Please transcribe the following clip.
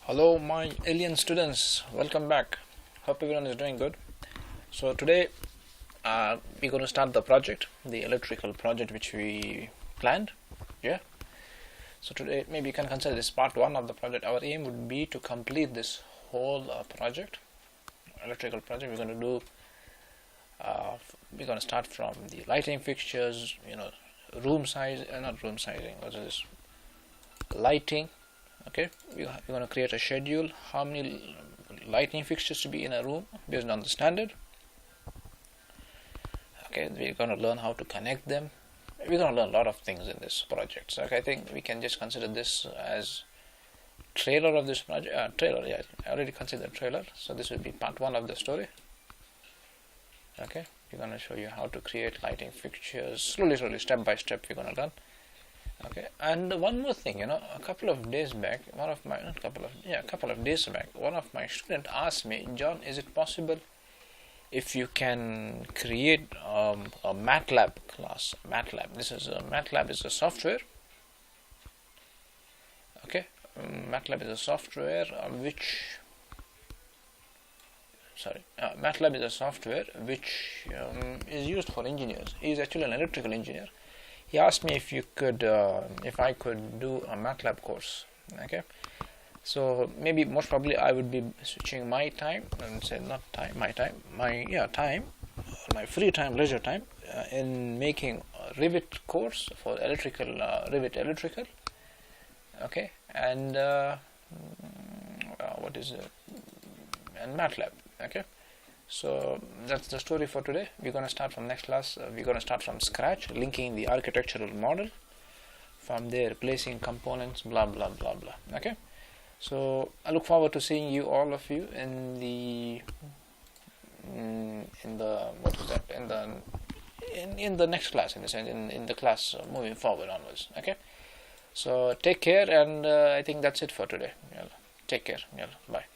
Hello my alien students, welcome back. Hope everyone is doing good. So today we're going to start the project, the electrical project which we planned. Yeah. So today maybe you can consider this part 1 of the project. Our aim would be to complete this whole project, electrical project. We're going to do we're going to start from the lighting fixtures, room size, not room sizing, what is this, lighting. Okay, we're going to create a schedule, how many lighting fixtures to be in a room based on the standard. Okay, we're going to learn how to connect them. We're going to learn a lot of things in this project. So I think we can just consider this as trailer of this project. Trailer, yeah, I already considered trailer. So this will be part 1 of the story. Okay, we're going to show you how to create lighting fixtures slowly, step by step. We're going to learn. Okay, and one more thing, a couple of days back, one of my student asked me, John, is it possible if you can create a MATLAB class? MATLAB. MATLAB is a software. Okay, MATLAB is a software MATLAB is a software which is used for engineers. He is actually an electrical engineer. He asked me if I could do a MATLAB course. Okay, so maybe most probably I would be switching my time, and say not time, my free time, leisure time, in making a Revit course for electrical, Revit electrical. Okay, and and MATLAB. Okay. So that's the story for today. We're going to start from next class. We're going to start from scratch, linking the architectural model. From there, placing components, blah blah blah blah. Okay. So I look forward to seeing all of you in the next class. In the class moving forward onwards. Okay. So take care, and I think that's it for today. Take care. Bye.